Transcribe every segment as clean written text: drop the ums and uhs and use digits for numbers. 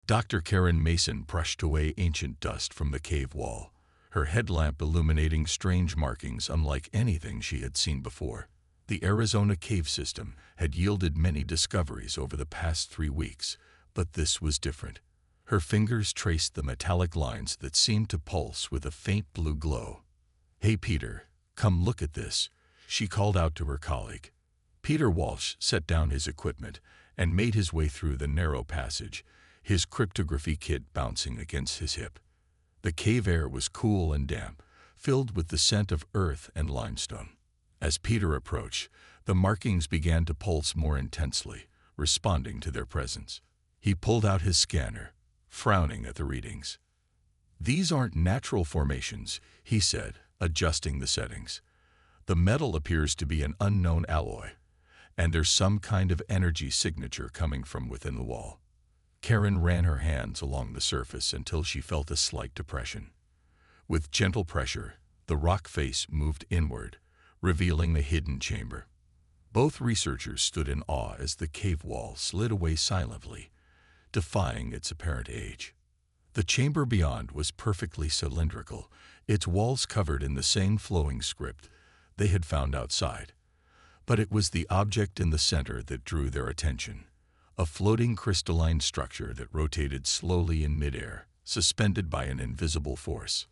Dr. Karen Mason brushed away ancient dust from the cave wall, her headlamp illuminating strange markings unlike anything she had seen before. The Arizona cave system had yielded many discoveries over the past 3 weeks, but this was different. Her fingers traced the metallic lines that seemed to pulse with a faint blue glow. "Hey Peter, come look at this," she called out to her colleague. Peter Walsh set down his equipment and made his way through the narrow passage, his cryptography kit bouncing against his hip. The cave air was cool and damp, filled with the scent of earth and limestone. As Peter approached, the markings began to pulse more intensely, responding to their presence. He pulled out his scanner, frowning at the readings. "These aren't natural formations," he said, adjusting the settings. "The metal appears to be an unknown alloy, and there's some kind of energy signature coming from within the wall." Karen ran her hands along the surface until she felt a slight depression. With gentle pressure, the rock face moved inward, revealing the hidden chamber. Both researchers stood in awe as the cave wall slid away silently, defying its apparent age. The chamber beyond was perfectly cylindrical, its walls covered in the same flowing script they had found outside. But it was the object in the center that drew their attention, a floating crystalline structure that rotated slowly in midair, suspended by an invisible force.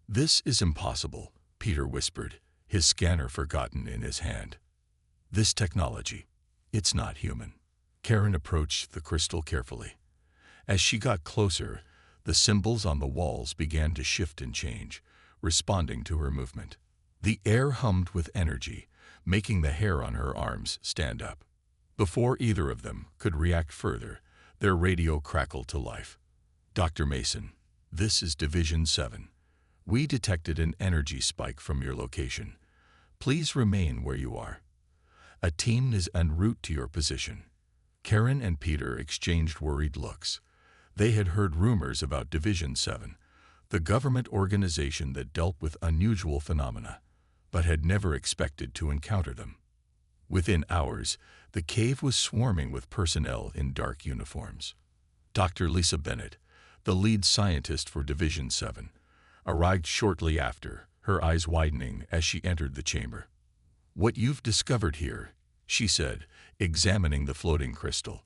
"This is impossible," Peter whispered, his scanner forgotten in his hand. "This technology, it's not human." Karen approached the crystal carefully. As she got closer, the symbols on the walls began to shift and change, responding to her movement. The air hummed with energy, making the hair on her arms stand up. Before either of them could react further, their radio crackled to life. "Dr. Mason, this is Division 7. We detected an energy spike from your location. Please remain where you are. A team is en route to your position." Karen and Peter exchanged worried looks. They had heard rumors about Division 7, the government organization that dealt with unusual phenomena, but had never expected to encounter them. Within hours, the cave was swarming with personnel in dark uniforms. Dr. Lisa Bennett, the lead scientist for Division 7, arrived shortly after, her eyes widening as she entered the chamber. "What you've discovered here," she said, examining the floating crystal,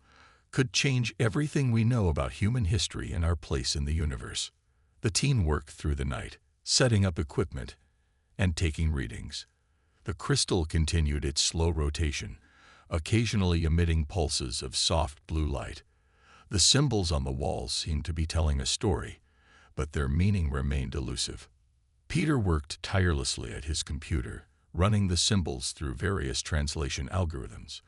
"could change everything we know about human history and our place in the universe." The team worked through the night, setting up equipment and taking readings. The crystal continued its slow rotation, occasionally emitting pulses of soft blue light. The symbols on the walls seemed to be telling a story, but their meaning remained elusive. Peter worked tirelessly at his computer, running the symbols through various translation algorithms.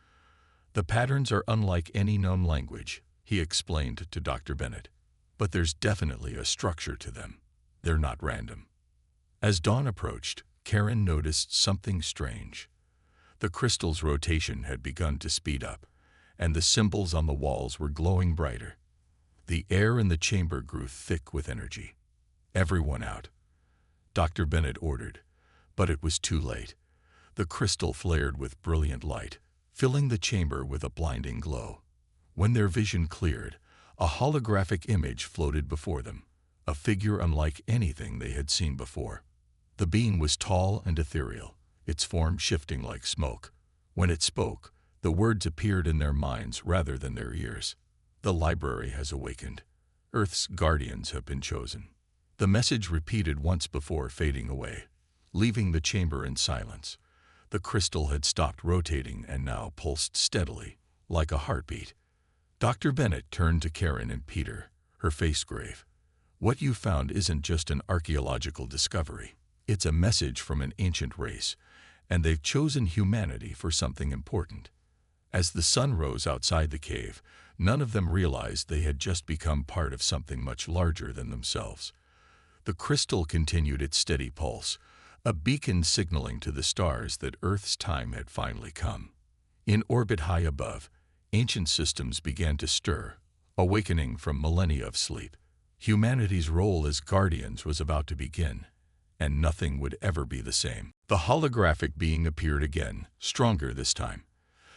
"The patterns are unlike any known language," he explained to Dr. Bennett, "but there's definitely a structure to them. They're not random." As dawn approached, Karen noticed something strange. The crystal's rotation had begun to speed up, and the symbols on the walls were glowing brighter. The air in the chamber grew thick with energy. "Everyone out," Dr. Bennett ordered, but it was too late. The crystal flared with brilliant light, filling the chamber with a blinding glow. When their vision cleared, a holographic image floated before them, a figure unlike anything they had seen before. The being was tall and ethereal, its form shifting like smoke. When it spoke, the words appeared in their minds rather than their ears. "The library has awakened. Earth's guardians have been chosen." The message repeated once before fading away, leaving the chamber in silence. The crystal had stopped rotating and now pulsed steadily, like a heartbeat. Dr. Bennett turned to Karen and Peter, her face grave. "What you found isn't just an archaeological discovery. It's a message from an ancient race, and they've chosen humanity for something important." As the sun rose outside the cave, none of them realized they had just become part of something much larger than themselves. The crystal continued its steady pulse, a beacon signaling to the stars that Earth's time had finally come. In orbit high above, ancient systems began to stir, awakening from millennia of sleep. Humanity's role as guardians was about to begin, and nothing would ever be the same. The holographic being appeared again, stronger this time.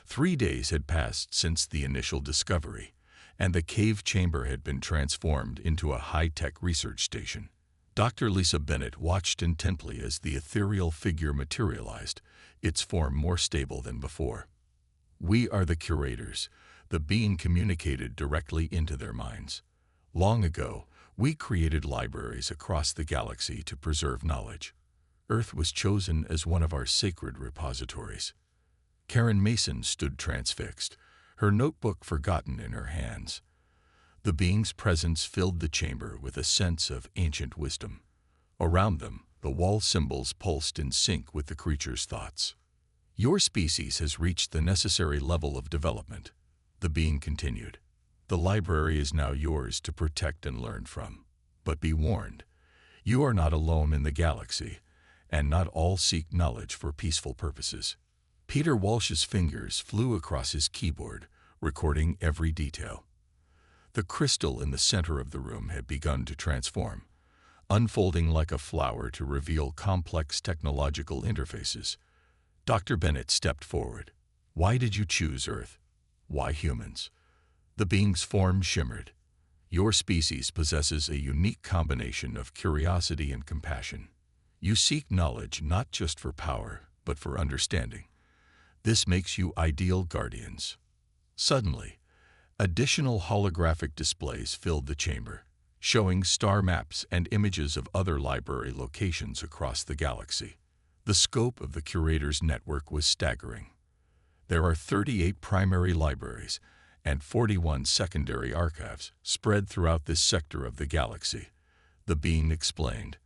3 days had passed since the initial discovery, and the cave chamber had been transformed into a high-tech research station. Dr. Lisa Bennett watched intently as the ethereal figure materialized, its form more stable than before. "We are the Curators," the being communicated directly into their minds. "Long ago, we created libraries across the galaxy to preserve knowledge. Earth was chosen as one of our sacred repositories." Karen Mason stood transfixed, her notebook forgotten in her hands. The being's presence filled the chamber with a sense of ancient wisdom. Around them, the wall symbols pulsed in sync with the creature's thoughts. "Your species has reached the necessary level of development," the being continued. "The library is now yours to protect and learn from. But be warned, you are not alone in the galaxy, and not all seek knowledge for peaceful purposes." Peter Walsh's fingers flew across his keyboard, recording every detail. The crystal in the center of the room had begun to transform, unfolding like a flower to reveal complex technological interfaces. Dr. Bennett stepped forward. "Why did you choose Earth? Why humans?" The being's form shimmered. "Your species possesses a unique combination of curiosity and compassion. You seek knowledge not just for power, but for understanding. This makes you ideal guardians." Suddenly, additional holographic displays filled the chamber, showing star maps and images of other library locations across the galaxy. The scope of the Curators' network was staggering. There are 38 primary libraries and 41 secondary archives spread throughout this sector of the galaxy, the being explained.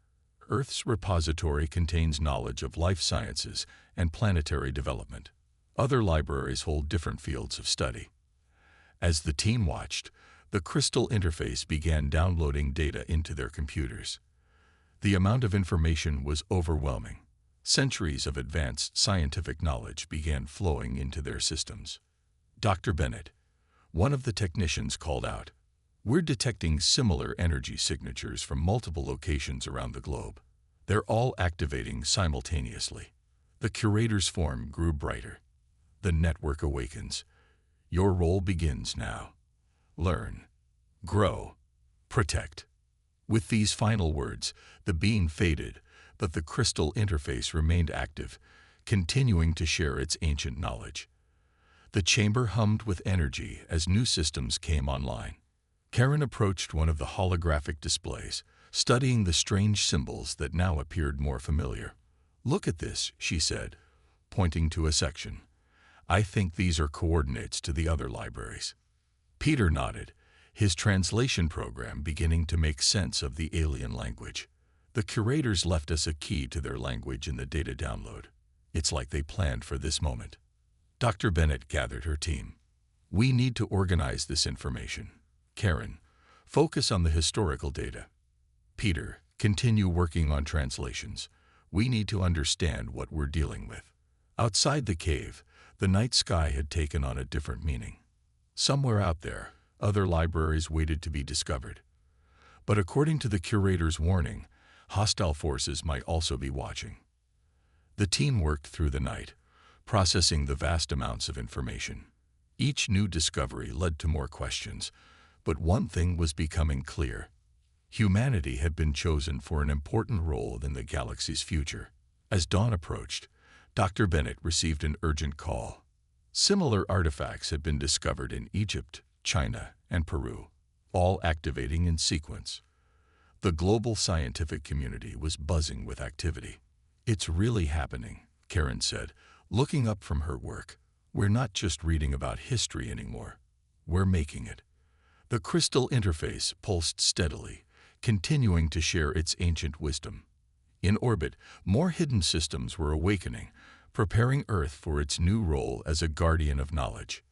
"Earth's repository contains knowledge of life sciences and planetary development. Other libraries hold different fields of study." As the team watched, the crystal interface began downloading data into their computers. The amount of information was overwhelming. Centuries of advanced scientific knowledge began flowing into their systems. "Dr. Bennett," one of the technicians called out, "we're detecting similar energy signatures from multiple locations around the globe. They're all activating simultaneously." The Curator's form grew brighter. "The network awakens. Your role begins now. Learn, grow, protect." With these final words, the being faded, but the crystal interface remained active, continuing to share its ancient knowledge. The chamber hummed with energy as new systems came online. Karen approached one of the holographic displays, studying the strange symbols that now appeared more familiar. "Look at this," she said, pointing to a section. "I think these are coordinates to the other libraries." Peter nodded, his translation program beginning to make sense of the alien language. "The Curators left us a key to their language in the data download. It's like they planned for this moment." Dr. Bennett gathered her team. "We need to organize this information. Karen, focus on the historical data. Peter, continue working on translations. We need to understand what we're dealing with." Outside the cave, the night sky had taken on a different meaning. Somewhere out there, other libraries waited to be discovered. But according to the Curator's warning, hostile forces might also be watching. The team worked through the night, processing the vast amounts of information. Each new discovery led to more questions, but one thing was becoming clear. Humanity had been chosen for an important role in the galaxy's future. As dawn approached, Dr. Bennett received an urgent call. Similar artifacts had been discovered in Egypt, China, and Peru, all activating in sequence. The global scientific community was buzzing with activity. "It's really happening," Karen said, looking up from her work. "We're not just reading about history anymore. We're making it." The crystal interface pulsed steadily, continuing to share its ancient wisdom. In orbit, more hidden systems were awakening, preparing Earth for its new role as a guardian of knowledge.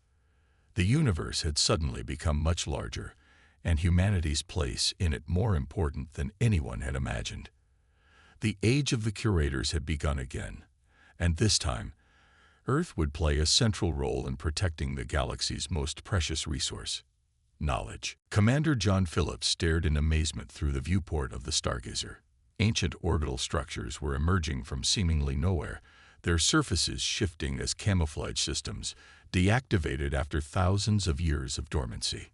The universe had suddenly become much larger, and humanity's place in it more important than anyone had imagined. The age of the Curators had begun again, and this time, Earth would play a central role in protecting the galaxy's most precious resource: knowledge. Commander John Phillips stared in amazement through the viewport of the Stargazer. Ancient orbital structures were emerging from seemingly nowhere, their surfaces shifting as camouflage systems, deactivated after thousands of years of dormancy.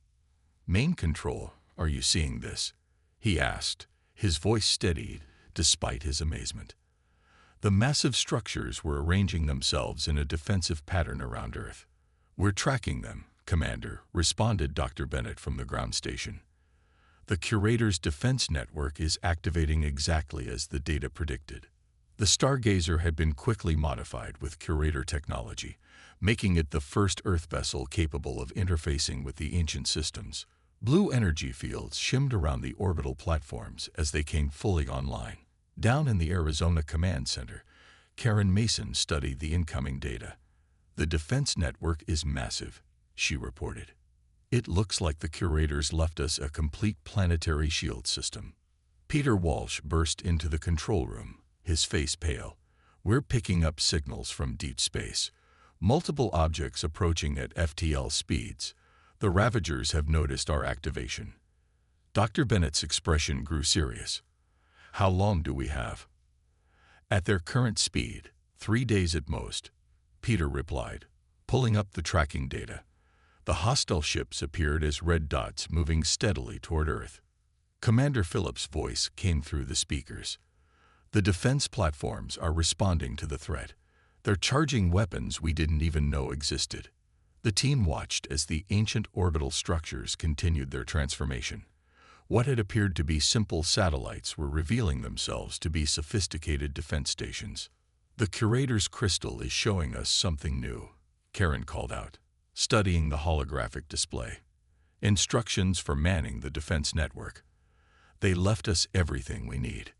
"Main control, are you seeing this?" he asked, his voice steadied despite his amazement. The massive structures were arranging themselves in a defensive pattern around Earth. "We're tracking them, Commander," responded Dr. Bennett from the ground station. "The Curators' defense network is activating exactly as the data predicted." The Stargazer had been quickly modified with Curator technology, making it the first Earth vessel capable of interfacing with the ancient systems. Blue energy fields shimmed around the orbital platforms as they came fully online. Down in the Arizona Command Center, Karen Mason studied the incoming data. "The defense network is massive," she reported. "It looks like the Curators left us a complete planetary shield system." Peter Walsh burst into the control room, his face pale. "We're picking up signals from deep space. Multiple objects approaching at FTL speeds. The Ravagers have noticed our activation." Dr. Bennett's expression grew serious. "How long do we have?" "At their current speed, 3 days at most," Peter replied, pulling up the tracking data. The hostile ships appeared as red dots moving steadily toward Earth. Commander Phillips' voice came through the speakers. "The defense platforms are responding to the threat. They're charging weapons we didn't even know existed." The team watched as the ancient orbital structures continued their transformation. What had appeared to be simple satellites were revealing themselves to be sophisticated defense stations. "The Curator's crystal is showing us something new," Karen called out, studying the holographic display. "Instructions for manning the defense network. They left us everything we need."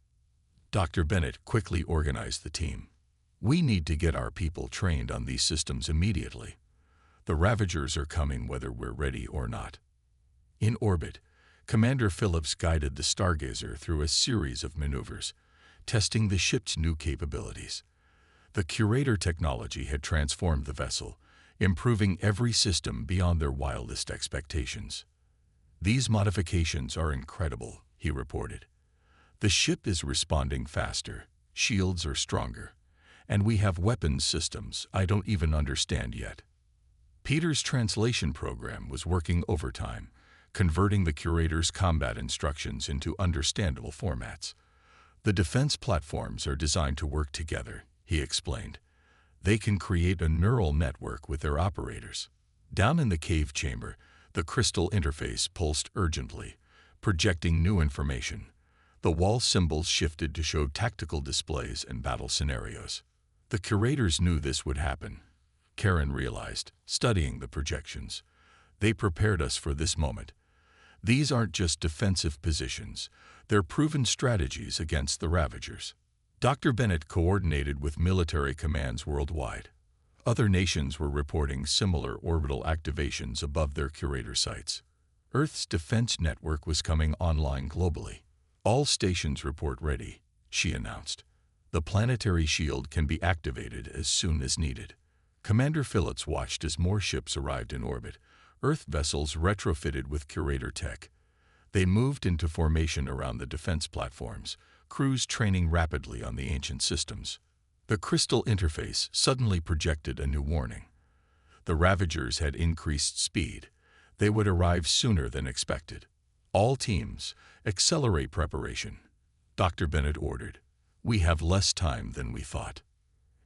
Dr. Bennett quickly organized the team. "We need to get our people trained on these systems immediately. The Ravagers are coming whether we're ready or not." In orbit, Commander Phillips guided the Stargazer through a series of maneuvers, testing the ship's new capabilities. The Curator technology had transformed the vessel, improving every system beyond their wildest expectations. "These modifications are incredible," he reported. "The ship is responding faster, shields are stronger, and we have weapons systems I don't even understand yet." Peter's translation program was working overtime, converting the Curator's combat instructions into understandable formats. "The defense platforms are designed to work together," he explained. "They can create a neural network with their operators." Down in the cave chamber, the crystal interface pulsed urgently, projecting new information. The wall symbols shifted to show tactical displays and battle scenarios. The Curators knew this would happen, Karen realized, studying the projections. "They prepared us for this moment. These aren't just defensive positions, they're proven strategies against the Ravagers." Dr. Bennett coordinated with military commands worldwide. Other nations were reporting similar orbital activations above their Curator sites. Earth's defense network was coming online globally. "All stations report ready," she announced. "The planetary shield can be activated as soon as needed." Commander Phillips watched as more ships arrived in orbit, Earth vessels retrofitted with Curator tech. They moved into formation around the defense platforms, crews training rapidly on the ancient systems. The crystal interface suddenly projected a new warning. The Ravagers had increased speed. They would arrive sooner than expected. "All teams, accelerate preparation," Dr. Bennett ordered. "We have less time than we thought."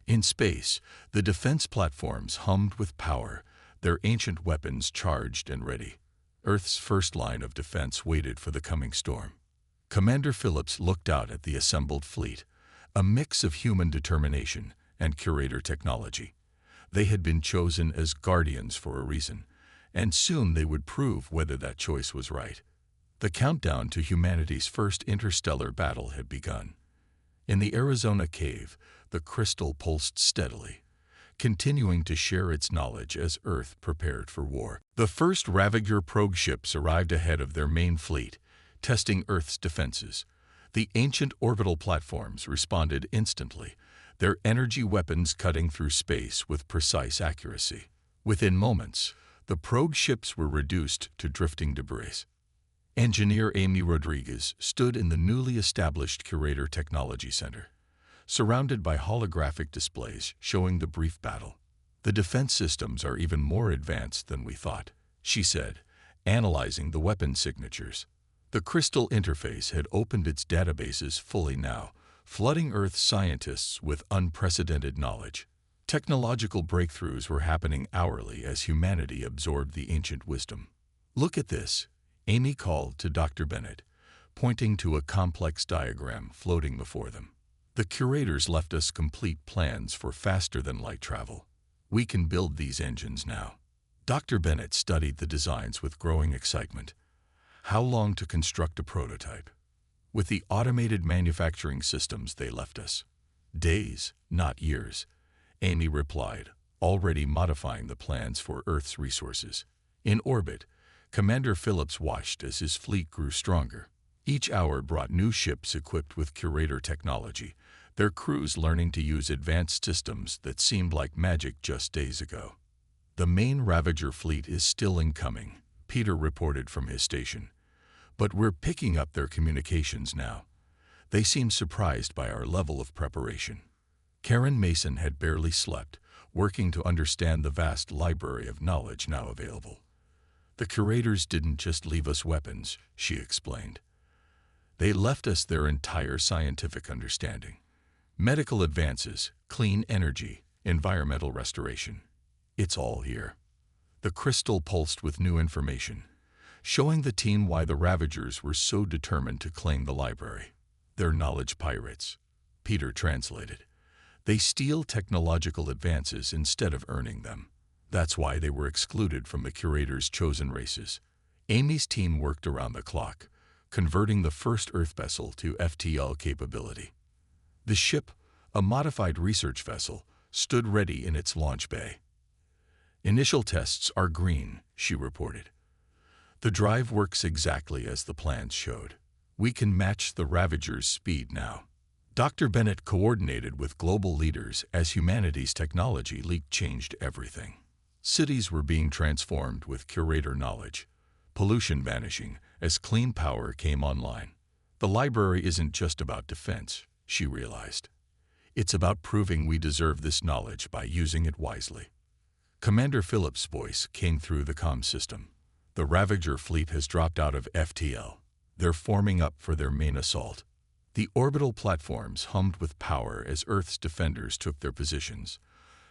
In space, the defense platforms hummed with power, their ancient weapons charged and ready. Earth's first line of defense waited for the coming storm. Commander Phillips looked out at the assembled fleet, a mix of human determination and Curator technology. They had been chosen as guardians for a reason, and soon they would prove whether that choice was right. The countdown to humanity's first interstellar battle had begun. In the Arizona cave, the crystal pulsed steadily, continuing to share its knowledge as Earth prepared for war. The first Ravager probe ships arrived ahead of their main fleet, testing Earth's defenses. The ancient orbital platforms responded instantly, their energy weapons cutting through space with precise accuracy. Within moments, the probe ships were reduced to drifting debris. Engineer Amy Rodriguez stood in the newly established Curator Technology Center, surrounded by holographic displays showing the brief battle. "The defense systems are even more advanced than we thought," she said, analyzing the weapon signatures. The crystal interface had opened its databases fully now, flooding Earth's scientists with unprecedented knowledge. Technological breakthroughs were happening hourly as humanity absorbed the ancient wisdom. "Look at this," Amy called to Dr. Bennett, pointing to a complex diagram floating before them. "The curators left us complete plans for faster-than-light travel. We can build these engines now." Dr. Bennett studied the designs with growing excitement. How long to construct a prototype? With the automated manufacturing systems they left us. "Days, not years," Amy replied, already modifying the plans for Earth's resources. In orbit, Commander Phillips watched as his fleet grew stronger. Each hour brought new ships equipped with Curator technology, their crews learning to use advanced systems that seemed like magic just days ago. "The main Ravager fleet is still incoming," Peter reported from his station. "But we're picking up their communications now. They seem surprised by our level of preparation." Karen Mason had barely slept, working to understand the vast library of knowledge now available. "The curators didn't just leave us weapons," she explained. "They left us their entire scientific understanding. Medical advances, clean energy, environmental restoration. It's all here." The crystal pulsed with new information, showing the team why the Ravagers were so determined to claim the library. "They're knowledge pirates," Peter translated. "They steal technological advances instead of earning them. That's why they were excluded from the Curators' chosen races." Amy's team worked around the clock, converting the first Earth vessel to FTL capability. The ship, a modified research vessel, stood ready in its launch bay. "Initial tests are green," she reported. "The drive works exactly as the plans showed. We can match the Ravagers' speed now." Dr. Bennett coordinated with global leaders as humanity's technology leak changed everything. Cities were being transformed with Curator knowledge, pollution vanishing as clean power came online. "The library isn't just about defense," she realized. "It's about proving we deserve this knowledge by using it wisely." Commander Phillips' voice came through the comm system. "The Ravager fleet has dropped out of FTL. They're forming up for their main assault." The orbital platforms hummed with power as Earth's defenders took their positions.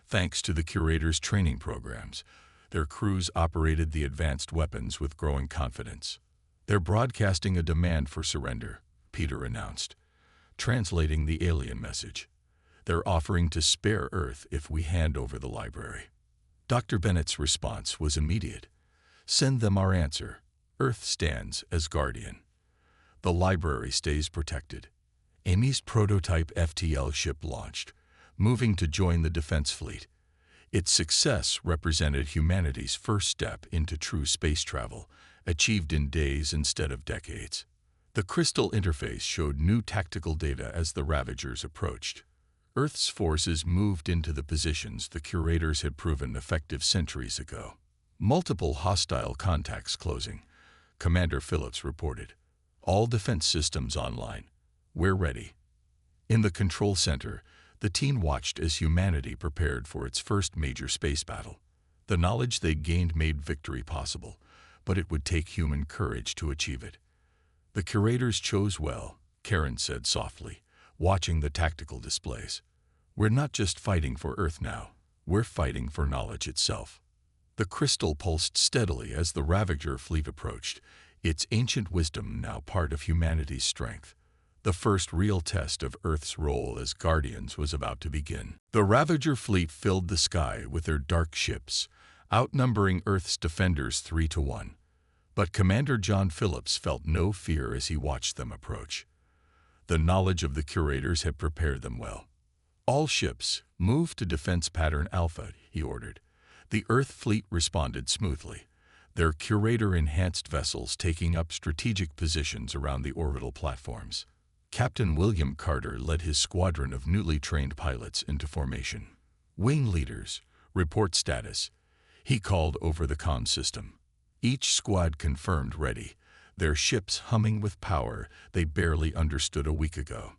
Thanks to the Curators' training programs, their crews operated the advanced weapons with growing confidence. "They're broadcasting a demand for surrender," Peter announced, translating the alien message. "They're offering to spare Earth if we hand over the library." Dr. Bennett's response was immediate. "Send them our answer. Earth stands as guardian. The library stays protected." Amy's prototype FTL ship launched, moving to join the defense fleet. Its success represented humanity's first step into true space travel, achieved in days instead of decades. The crystal interface showed new tactical data as the Ravagers approached. Earth's forces moved into the positions the Curators had proven effective centuries ago. "Multiple hostile contacts closing," Commander Phillips reported. "All defense systems online. We're ready." In the control center, the team watched as humanity prepared for its first major space battle. The knowledge they'd gained made victory possible, but it would take human courage to achieve it. "The Curators chose well," Karen said softly, watching the tactical displays. "We're not just fighting for Earth now, we're fighting for knowledge itself." The crystal pulsed steadily as the Ravager fleet approached, its ancient wisdom now part of humanity's strength. The first real test of Earth's role as guardians was about to begin. The Ravager fleet filled the sky with their dark ships, outnumbering Earth's defenders 3-1. But Commander John Phillips felt no fear as he watched them approach. The knowledge of the Curators had prepared them well. "All ships, move to Defense Pattern Alpha," he ordered. The Earth fleet responded smoothly, their Curator-enhanced vessels taking up strategic positions around the orbital platforms. Captain William Carter led his squadron of newly trained pilots into formation. "Wing leaders, report status," he called over the comm system. Each squad confirmed ready, their ships humming with power they barely understood a week ago.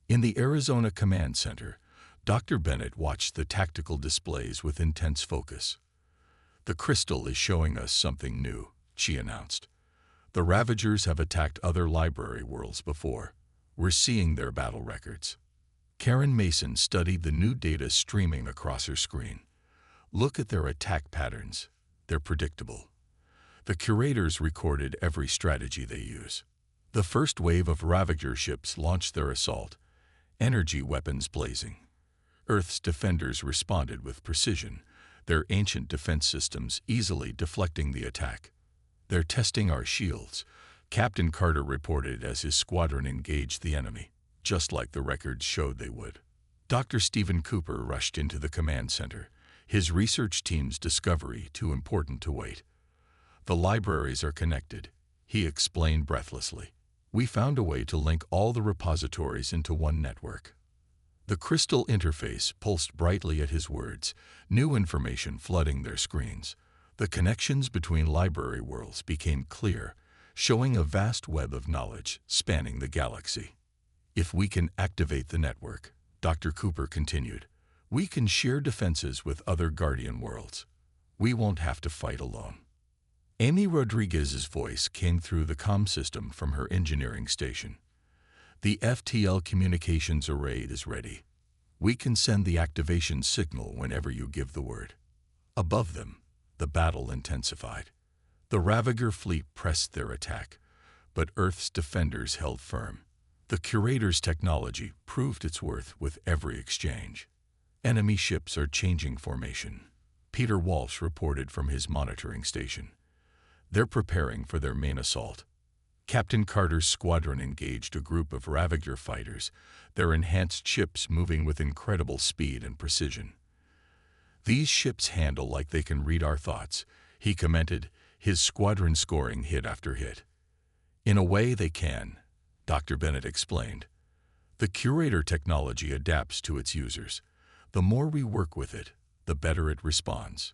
In the Arizona Command Center, Dr. Bennett watched the tactical displays with intense focus. "The crystal is showing us something new," she announced. "The Ravagers have attacked other library worlds before. We're seeing their battle records." Karen Mason studied the new data streaming across her screen. "Look at their attack patterns. They're predictable. The Curators recorded every strategy they use. The first wave of Ravager ships launched their assault, energy weapons blazing. Earth's defenders responded with precision, their ancient defense systems easily deflecting the attack. They're testing our shields," Captain Carter reported as his squadron engaged the enemy, just like the records showed they would. Dr. Stephen Cooper rushed into the command center, his research team's discovery too important to wait. "The libraries are connected," he explained breathlessly. "We found a way to link all the repositories into one network." The crystal interface pulsed brightly at his words, new information flooding their screens. The connections between library worlds became clear, showing a vast web of knowledge spanning the galaxy. "If we can activate the network," Dr. Cooper continued, "we can share defenses with other Guardian worlds. We won't have to fight alone." Amy Rodriguez's voice came through the comm system from her engineering station. "The FTL communications array is ready. We can send the activation signal whenever you give the word." Above them, the battle intensified. The Ravager fleet pressed their attack, but Earth's defenders held firm. The Curators' technology proved its worth with every exchange. "Enemy ships are changing formation," Peter Walsh reported from his monitoring station. "They're preparing for their main assault." Captain Carter's squadron engaged a group of Ravager fighters, their enhanced ships moving with incredible speed and precision. "These ships handle like they can read our thoughts," he commented, his squadron scoring hit after hit. "In a way they can," Dr. Bennett explained. "The Curator technology adapts to its users. The more we work with it, the better it responds."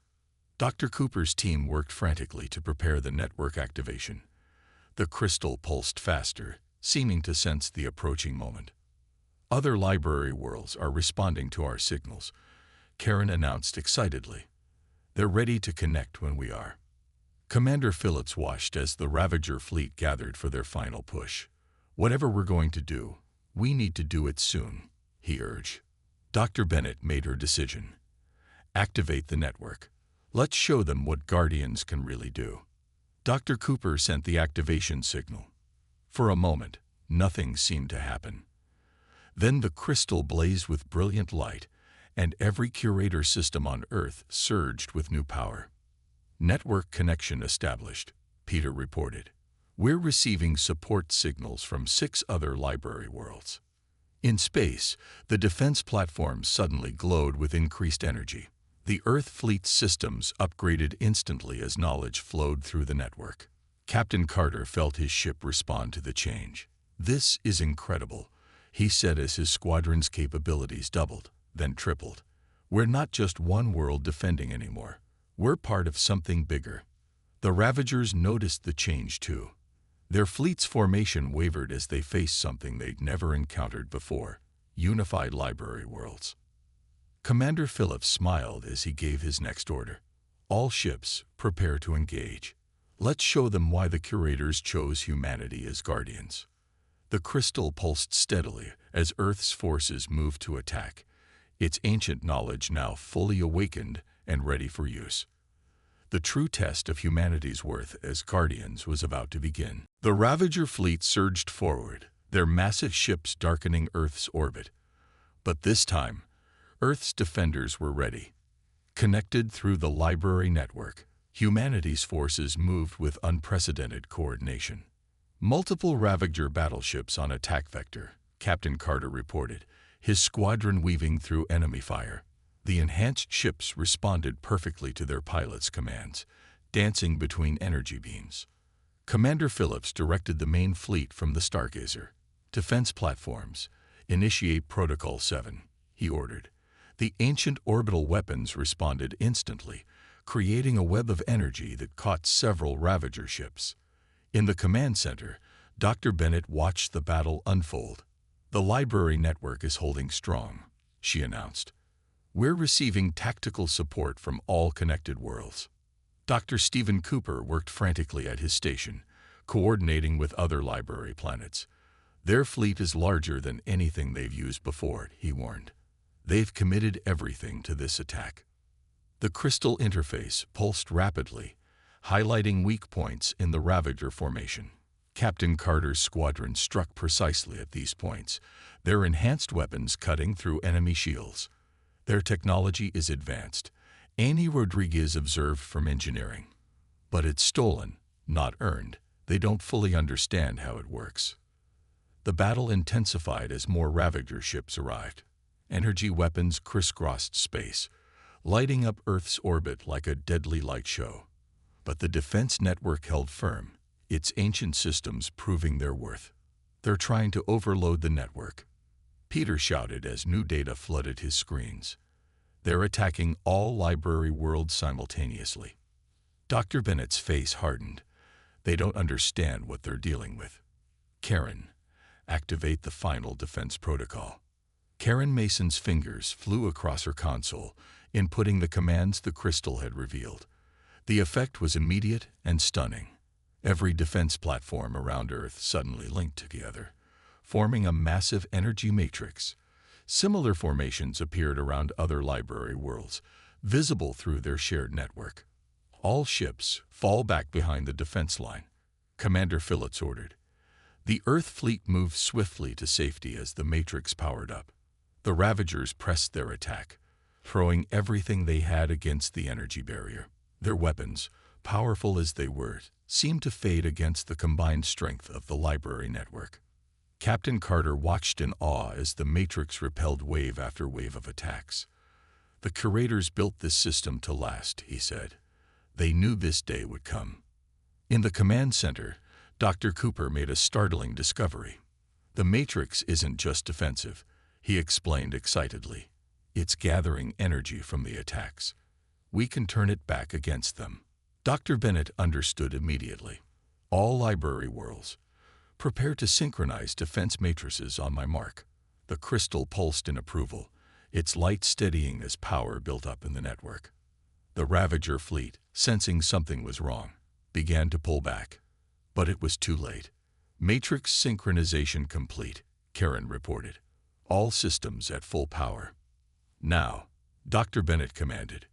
Dr. Cooper's team worked frantically to prepare the network activation. The crystal pulsed faster, seeming to sense the approaching moment. "Other library worlds are responding to our signals," Karen announced excitedly. "They're ready to connect when we are." Commander Phillips watched as the Ravager fleet gathered for their final push. "Whatever we're going to do, we need to do it soon," he urged. Dr. Bennett made her decision. "Activate the network. Let's show them what Guardians can really do." Dr. Cooper sent the activation signal. For a moment, nothing seemed to happen. Then the crystal blazed with brilliant light, and every Curator system on Earth surged with new power. "Network connection established," Peter reported. "We're receiving support signals from 6 other library worlds." In space, the defense platforms suddenly glowed with increased energy. The Earth fleet's systems upgraded instantly as knowledge flowed through the network. Captain Carter felt his ship respond to the change. "This is incredible," he said as his squadron's capabilities doubled, then tripled. "We're not just one world defending anymore. We're part of something bigger." The Ravagers noticed the change too. Their fleet's formation wavered as they faced something they'd never encountered before: unified library worlds. Commander Phillips smiled as he gave his next order. "All ships, prepare to engage. Let's show them why the Curators chose humanity as guardians." The crystal pulsed steadily as Earth's forces moved to attack, its ancient knowledge now fully awakened and ready for use. The true test of humanity's worth as guardians was about to begin. The Ravager fleet surged forward, their massive ships darkening Earth's orbit. But this time, Earth's defenders were ready. Connected through the library network, humanity's forces moved with unprecedented coordination. "Multiple Ravager battleships on attack vector," Captain Carter reported, his squadron weaving through enemy fire. The enhanced ships responded perfectly to their pilots' commands, dancing between energy beams. Commander Phillips directed the main fleet from the Stargazer. "Defense platforms, initiate Protocol 7, he ordered. The ancient orbital weapons responded instantly, creating a web of energy that caught several Ravager ships. In the command center, Dr. Bennett watched the battle unfold. "The library network is holding strong," she announced. "We're receiving tactical support from all connected worlds." Dr. Stephen Cooper worked frantically at his station, coordinating with other library planets. Their fleet is larger than anything they've used before, he warned. They've committed everything to this attack. The crystal interface pulsed rapidly, highlighting weak points in the Ravager formation. Captain Carter's squadron struck precisely at these points, their enhanced weapons cutting through enemy shields. Their technology is advanced, Annie Rodriguez observed from engineering. But it's stolen, not earned. They don't fully understand how it works. The battle intensified as more Ravager ships arrived. Energy weapons crisscrossed space, lighting up Earth's orbit like a deadly light show. But the defense network held firm, its ancient systems proving their worth. They're trying to overload the network, Peter shouted as new data flooded his screens. They're attacking all library worlds simultaneously. Dr. Bennett's face hardened. They don't understand what they're dealing with. Karen, activate the final defense protocol. Karen Mason's fingers flew across her console, inputting the commands the crystal had revealed. The effect was immediate and stunning. Every defense platform around Earth suddenly linked together, forming a massive energy matrix. Similar formations appeared around other library worlds, visible through their shared network. All ships fall back behind the defense line, Commander Phillips ordered. The Earth fleet moved swiftly to safety as the matrix powered up. The Ravagers pressed their attack, throwing everything they had against the energy barrier. Their weapons, powerful as they were, seemed to fade against the combined strength of the library network. Captain Carter watched in awe as the Matrix repelled wave after wave of attacks. The Curators built this system to last, he said. They knew this day would come. In the command center, Dr. Cooper made a startling discovery. The Matrix isn't just defensive, he explained excitedly. It's gathering energy from the attacks. We can turn it back against them. Dr. Bennett understood immediately. All library worlds, prepare to synchronize defense matrices on my mark. The crystal pulsed in approval, its light steadying as power built up in the network. The Ravager fleet, sensing something was wrong, began to pull back. But it was too late. Matrix synchronization complete, Karen reported. All systems at full power. Now, Dr. Bennett commanded.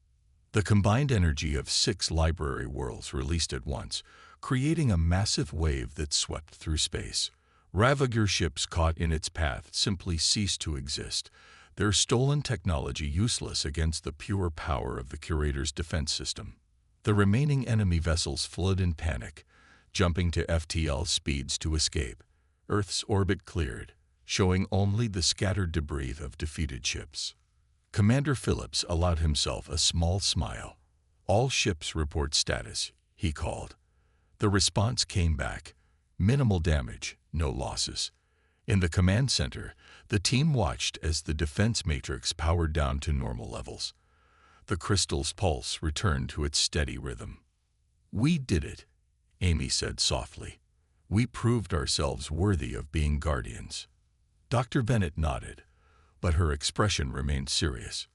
The combined energy of 6 library worlds released at once, creating a massive wave that swept through space. Ravager ships caught in its path simply ceased to exist, their stolen technology useless against the pure power of the Curator's defense system. The remaining enemy vessels fled in panic, jumping to FTL speeds to escape. Earth's orbit cleared, showing only the scattered debris of defeated ships. Commander Phillips allowed himself a small smile. All ships report status, he called. The response came back. Minimal damage, no losses. In the command center, the team watched as the defense matrix powered down to normal levels. The crystal's pulse returned to its steady rhythm. We did it, Amy said softly. We proved ourselves worthy of being guardians. Dr. Bennett nodded, but her expression remained serious.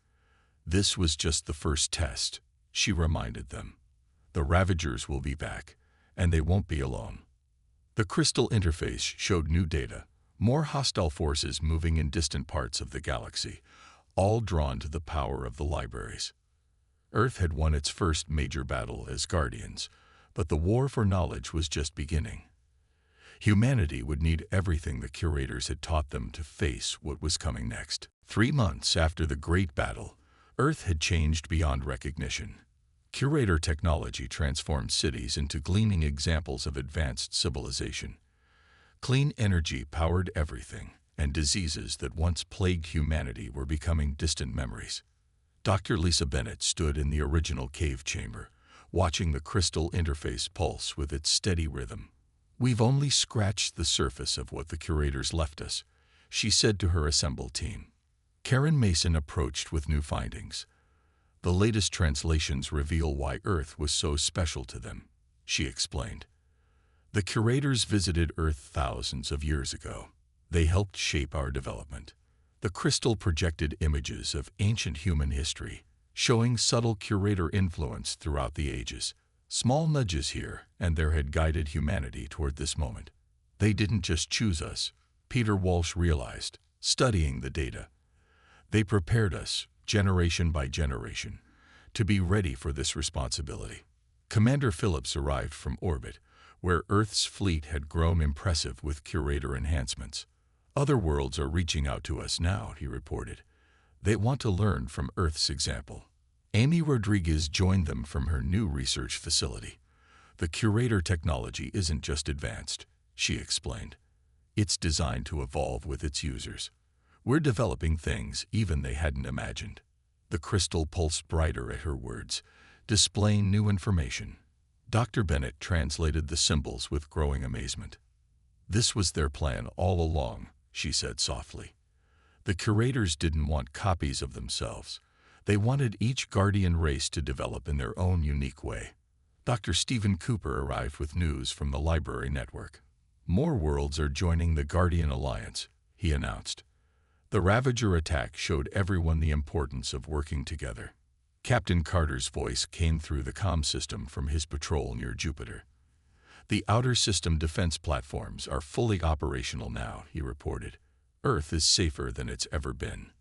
This was just the first test, she reminded them. The Ravagers will be back, and they won't be alone. The crystal interface showed new data, more hostile forces moving in distant parts of the galaxy, all drawn to the power of the libraries. Earth had won its first major battle as guardians, but the war for knowledge was just beginning. Humanity would need everything the Curators had taught them to face what was coming next. 3 months after the Great Battle, Earth had changed beyond recognition. Curator technology transformed cities into gleaming examples of advanced civilization. Clean energy powered everything, and diseases that once plagued humanity were becoming distant memories. Dr. Lisa Bennett stood in the original cave chamber, watching the crystal interface pulse with its steady rhythm. We've only scratched the surface of what the Curators left us, she said to her assembled team. Karen Mason approached with new findings. The latest translations reveal why Earth was so special to them, she explained. The Curators visited Earth thousands of years ago. They helped shape our development. The crystal projected images of ancient human history, showing subtle Curator influence throughout the ages. Small nudges here and there had guided humanity toward this moment. They didn't just choose us, Peter Walsh realized, studying the data. They prepared us, generation by generation, to be ready for this responsibility. Commander Phillips arrived from orbit, where Earth's fleet had grown impressive with Curator enhancements. Other worlds are reaching out to us now, he reported. They want to learn from Earth's example. Amy Rodriguez joined them from her new research facility. The Curator technology isn't just advanced, she explained. It's designed to evolve with its users. We're developing things even they hadn't imagined. The crystal pulsed brighter at her words, displaying new information. Dr. Bennett translated the symbols with growing amazement. This was their plan all along, she said softly. The Curators didn't want copies of themselves. They wanted each Guardian race to develop in their own unique way. Dr. Stephen Cooper arrived with news from the library network. More worlds are joining the Guardian Alliance, he announced. The Ravager attack showed everyone the importance of working together. Captain Carter's voice came through the comm system from his patrol near Jupiter. The outer system defense platforms are fully operational now, he reported. Earth is safer than it's ever been.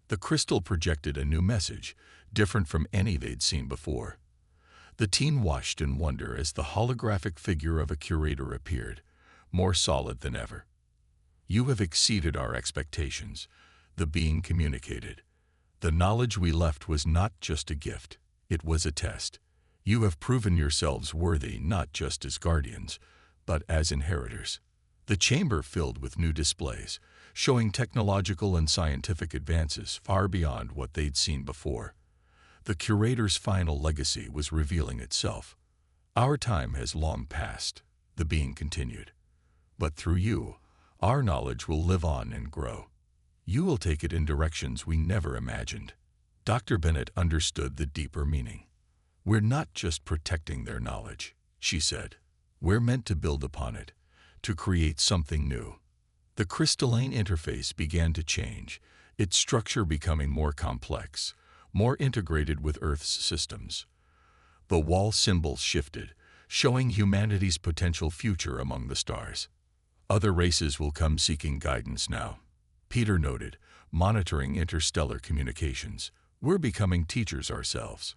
The crystal projected a new message, different from any they'd seen before. The team watched in wonder as the holographic figure of a Curator appeared, more solid than ever. You have exceeded our expectations, the being communicated. The knowledge we left was not just a gift, it was a test. You have proven yourselves worthy not just as guardians, but as inheritors. The chamber filled with new displays, showing technological and scientific advances far beyond what they'd seen before. The Curator's final legacy was revealing itself. Our time has long passed, the being continued. But through you, our knowledge will live on and grow. You will take it in directions we never imagined. Dr. Bennett understood the deeper meaning. We're not just protecting their knowledge, she said. We're meant to build upon it, to create something new. The crystalline interface began to change, its structure becoming more complex, more integrated with Earth's systems. The wall symbols shifted, showing humanity's potential future among the stars. Other races will come seeking guidance now, Peter noted, monitoring interstellar communications. We're becoming teachers ourselves.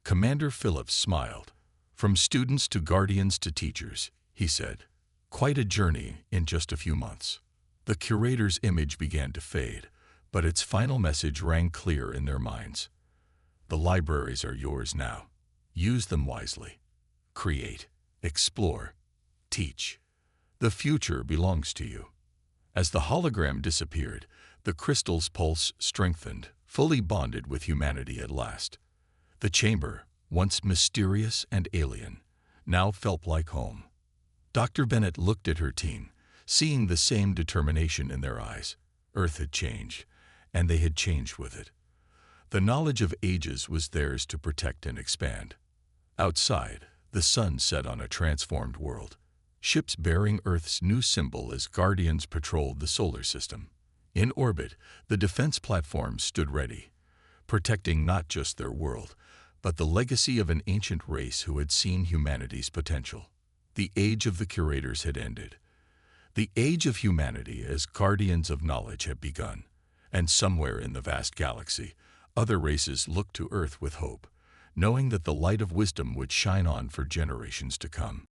Commander Phillips smiled. From students to guardians to teachers, he said. Quite a journey in just a few months. The Curator's image began to fade, but its final message rang clear in their minds. The libraries are yours now. Use them wisely. Create, explore, teach. The future belongs to you. As the hologram disappeared, the crystal's pulse strengthened, fully bonded with humanity at last. The chamber, once mysterious and alien, now felt like home. Dr. Bennett looked at her team, seeing the same determination in their eyes. Earth had changed, and they had changed with it. The knowledge of ages was theirs to protect and expand. Outside, the sun set on a transformed world. Ships bearing Earth's new symbol as guardians patrolled the solar system. In orbit, the defense platforms stood ready, protecting not just their world, but the legacy of an ancient race who had seen humanity's potential. The age of the Curators had ended. The age of humanity as guardians of knowledge had begun, and somewhere in the vast galaxy, other races looked to Earth with hope, knowing that the light of wisdom would shine on for generations to come.